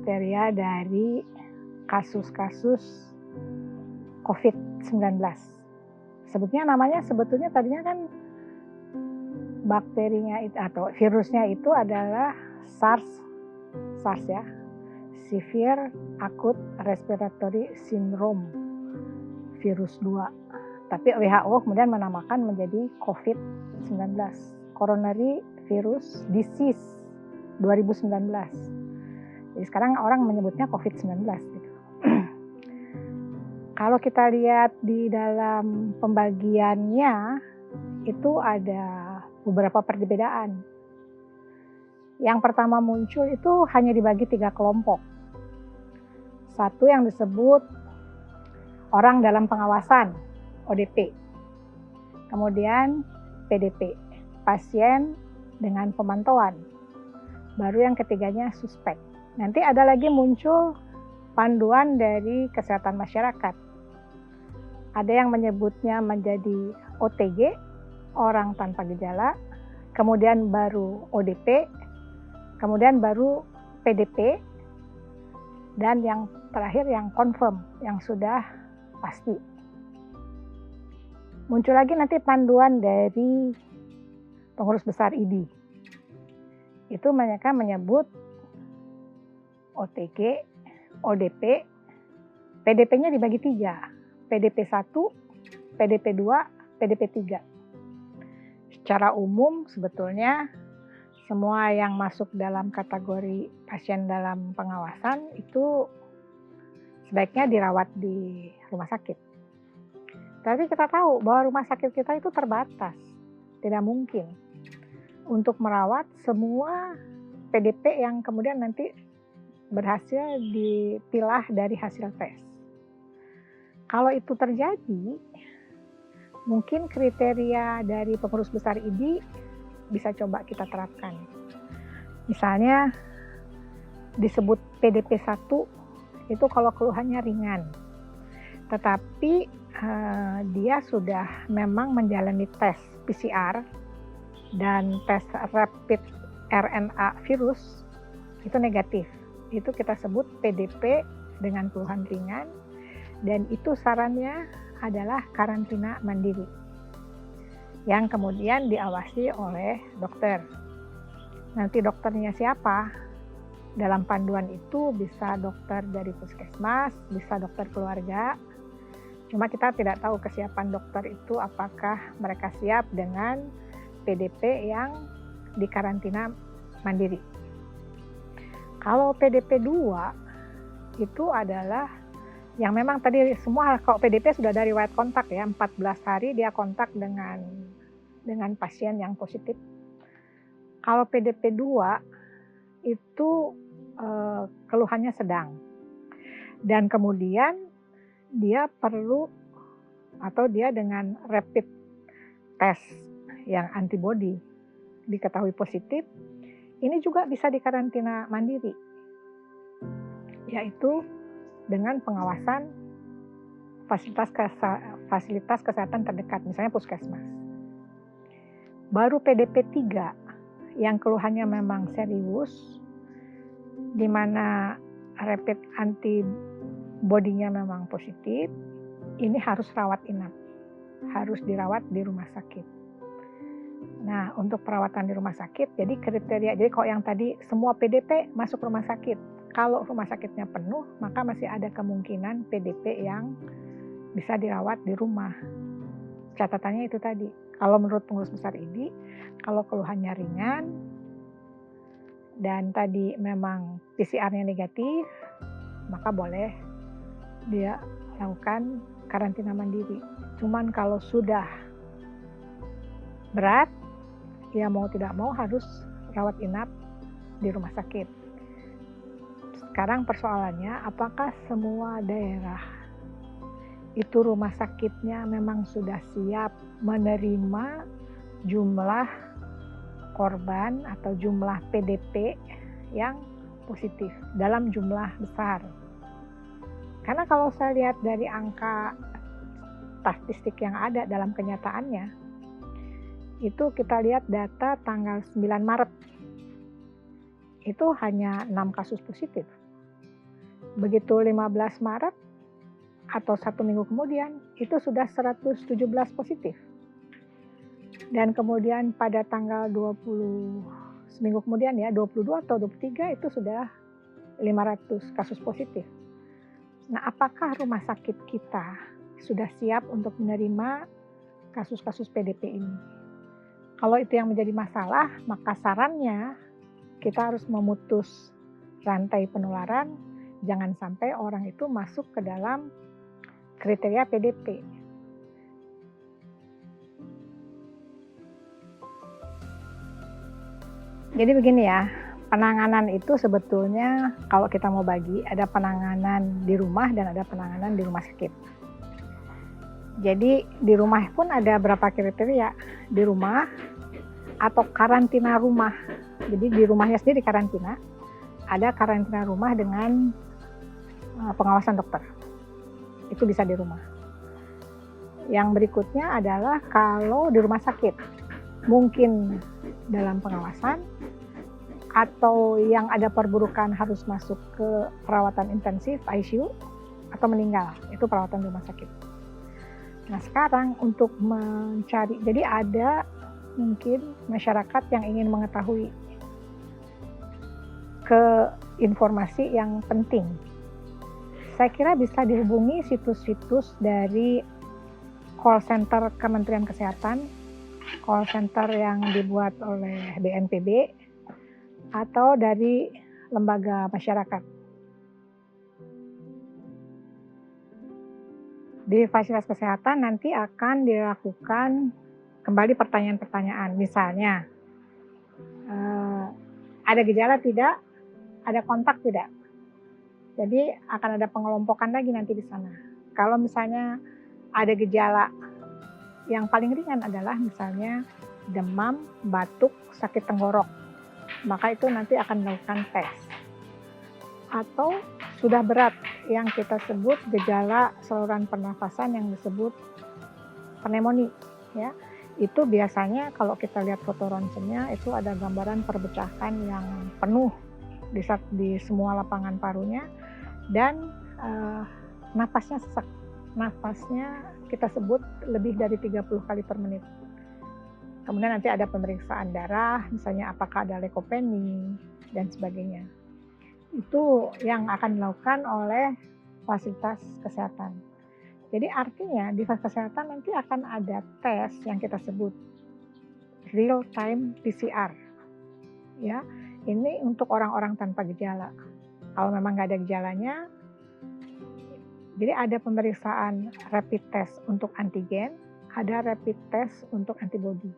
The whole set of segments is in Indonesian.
kriteria dari kasus-kasus COVID-19. Sebetulnya tadinya kan bakterinya atau virusnya itu adalah SARS ya, Severe Acute Respiratory Syndrome virus 2. Tapi WHO kemudian menamakan menjadi COVID-19, Coronary Virus Disease 2019. Jadi sekarang orang menyebutnya COVID-19 gitu. Kalau kita lihat di dalam pembagiannya itu ada beberapa perbedaan. Yang pertama muncul itu hanya dibagi 3 kelompok. Satu yang disebut orang dalam pengawasan, ODP. Kemudian PDP, pasien dengan pemantauan. Baru yang ketiganya suspek. Nanti ada lagi muncul panduan dari kesehatan masyarakat. Ada yang menyebutnya menjadi OTG, orang tanpa gejala, kemudian baru ODP, kemudian baru PDP, dan yang terakhir yang confirm, yang sudah pasti. Muncul lagi nanti panduan dari pengurus besar ID. Itu mereka menyebut OTG, ODP, PDP-nya dibagi 3. PDP 1, PDP 2, PDP 3. Secara umum sebetulnya semua yang masuk dalam kategori pasien dalam pengawasan itu sebaiknya dirawat di rumah sakit. Tapi kita tahu bahwa rumah sakit kita itu terbatas. Tidak mungkin untuk merawat semua PDP yang kemudian nanti berhasil dipilah dari hasil tes. Kalau itu terjadi, mungkin kriteria dari pengurus besar ID bisa coba kita terapkan. Misalnya disebut PDP 1 itu kalau keluhannya ringan. Tetapi dia sudah memang menjalani tes PCR dan tes rapid RNA virus itu negatif. Itu kita sebut PDP dengan keluhan ringan. Dan itu sarannya adalah karantina mandiri yang kemudian diawasi oleh dokter. Nanti dokternya siapa? Dalam panduan itu bisa dokter dari puskesmas, bisa dokter keluarga. Cuma kita tidak tahu kesiapan dokter itu apakah mereka siap dengan PDP yang dikarantina mandiri. Kalau PDP 2 itu adalah yang memang tadi semua, kalau PDP sudah dari riwayat kontak ya, 14 hari dia kontak dengan pasien yang positif. Kalau PDP 2 itu keluhannya sedang. Dan kemudian dia perlu atau dia dengan rapid test yang antibody diketahui positif, ini juga bisa dikarantina mandiri. Yaitu dengan pengawasan fasilitas kesehatan terdekat, misalnya puskesmas. Baru PDP 3 yang keluhannya memang serius, di mana rapid antibody-nya memang positif, ini harus rawat inap, harus dirawat di rumah sakit. Nah, untuk perawatan di rumah sakit, jadi kriteria, jadi kalau yang tadi semua PDP masuk rumah sakit. Kalau rumah sakitnya penuh, maka masih ada kemungkinan PDP yang bisa dirawat di rumah. Catatannya itu tadi. Kalau menurut pengurus besar ID, kalau keluhannya ringan dan tadi memang PCR-nya negatif, maka boleh dia lakukan karantina mandiri. Cuman kalau sudah berat, ya mau tidak mau harus rawat inap di rumah sakit. Sekarang persoalannya, apakah semua daerah itu rumah sakitnya memang sudah siap menerima jumlah korban atau jumlah PDP yang positif dalam jumlah besar? Karena kalau saya lihat dari angka statistik yang ada dalam kenyataannya, itu kita lihat data tanggal 9 Maret, itu hanya 6 kasus positif. begitu 15 Maret atau 1 minggu kemudian itu sudah 117 positif. Dan kemudian pada tanggal 20 seminggu kemudian ya 22 atau 23 itu sudah 500 kasus positif. Nah, apakah rumah sakit kita sudah siap untuk menerima kasus-kasus PDP ini? Kalau itu yang menjadi masalah, maka sarannya kita harus memutus rantai penularan, jangan sampai orang itu masuk ke dalam kriteria PDP. Jadi begini ya, penanganan itu sebetulnya kalau kita mau bagi, ada penanganan di rumah dan ada penanganan di rumah sakit. Jadi di rumah pun ada berapa kriteria, di rumah atau karantina rumah. Jadi di rumahnya sendiri karantina, ada karantina rumah dengan pengawasan dokter. Itu bisa di rumah. Yang berikutnya adalah kalau di rumah sakit, mungkin dalam pengawasan atau yang ada perburukan harus masuk ke perawatan intensif ICU atau meninggal, itu perawatan rumah sakit. Nah, sekarang untuk mencari, jadi ada mungkin masyarakat yang ingin mengetahui ke informasi yang penting. Saya kira bisa dihubungi situs-situs dari call center Kementerian Kesehatan, call center yang dibuat oleh BNPB, atau dari lembaga masyarakat. Di fasilitas kesehatan nanti akan dilakukan kembali pertanyaan-pertanyaan. Misalnya, ada gejala tidak? Ada kontak tidak? Jadi akan ada pengelompokan lagi nanti di sana. Kalau misalnya ada gejala yang paling ringan adalah misalnya demam, batuk, sakit tenggorok, maka itu nanti akan dilakukan tes. Atau sudah berat yang kita sebut gejala saluran pernafasan yang disebut pneumonia, ya. Itu biasanya kalau kita lihat foto ronsennya itu ada gambaran perpecahan yang penuh di semua lapangan parunya dan nafasnya sesak. Nafasnya kita sebut lebih dari 30 kali per menit. Kemudian nanti ada pemeriksaan darah, misalnya apakah ada leukopenia dan sebagainya. Itu yang akan dilakukan oleh fasilitas kesehatan. Jadi artinya di fasilitas kesehatan nanti akan ada tes yang kita sebut real time PCR. Ya, ini untuk orang-orang tanpa gejala. Kalau memang nggak ada gejalanya, jadi ada pemeriksaan rapid test untuk antigen, ada rapid test untuk antibodi.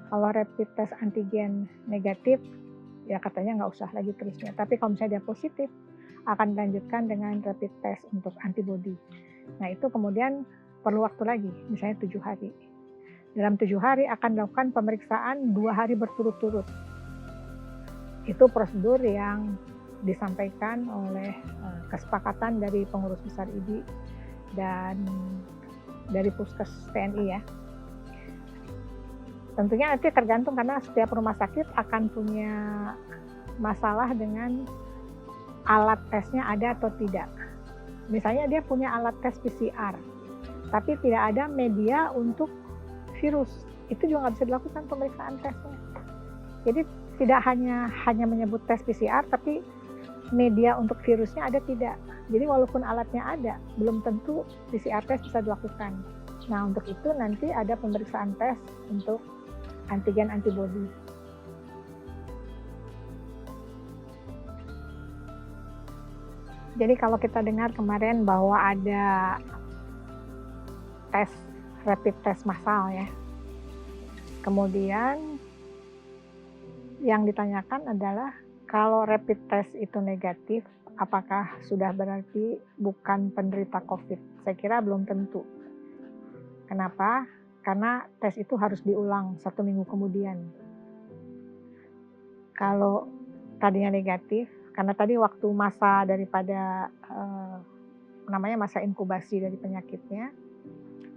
Kalau rapid test antigen negatif, ya katanya nggak usah lagi terusnya. Tapi kalau misalnya dia positif, akan dilanjutkan dengan rapid test untuk antibodi. Nah itu kemudian perlu waktu lagi, misalnya 7 hari. Dalam 7 hari akan dilakukan pemeriksaan 2 hari berturut-turut. Itu prosedur yang disampaikan oleh kesepakatan dari pengurus besar IDI dan dari Puskes TNI ya. Tentunya nanti tergantung karena setiap rumah sakit akan punya masalah dengan alat tesnya ada atau tidak. Misalnya dia punya alat tes PCR, tapi tidak ada media untuk virus. Itu juga nggak bisa dilakukan pemeriksaan tesnya. Jadi tidak hanya menyebut tes PCR, tapi media untuk virusnya ada tidak. Jadi walaupun alatnya ada, belum tentu PCR tes bisa dilakukan. Nah untuk itu nanti ada pemeriksaan tes untuk antigen antibodi. Jadi kalau kita dengar kemarin bahwa ada tes rapid test massal ya. Kemudian yang ditanyakan adalah kalau rapid test itu negatif, apakah sudah berarti bukan penderita COVID? Saya kira belum tentu. Kenapa? Karena tes itu harus diulang 1 minggu kemudian. Kalau tadinya negatif, karena tadi waktu masa daripada masa inkubasi dari penyakitnya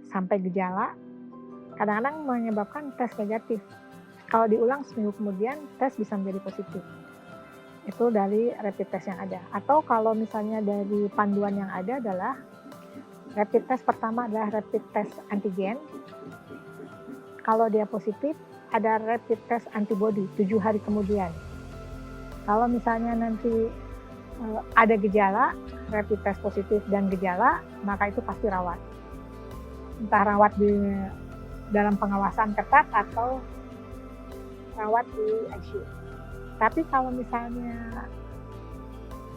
sampai gejala, kadang-kadang menyebabkan tes negatif. Kalau diulang seminggu kemudian, tes bisa menjadi positif. Itu dari rapid test yang ada. Atau kalau misalnya dari panduan yang ada adalah rapid test pertama adalah rapid test antigen. Kalau dia positif, ada rapid test antibody 7 hari kemudian. Kalau misalnya nanti ada gejala, rapid test positif dan gejala, maka itu pasti rawat. Entah rawat di dalam pengawasan ketat atau rawat di ICU. Tapi kalau misalnya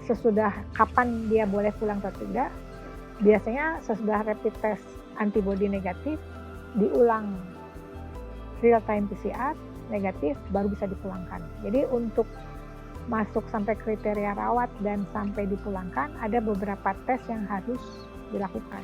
sesudah kapan dia boleh pulang atau tidak, biasanya sesudah rapid test antibody negatif, diulang real time PCR negatif, baru bisa dipulangkan. Jadi untuk masuk sampai kriteria rawat dan sampai dipulangkan, ada beberapa tes yang harus dilakukan.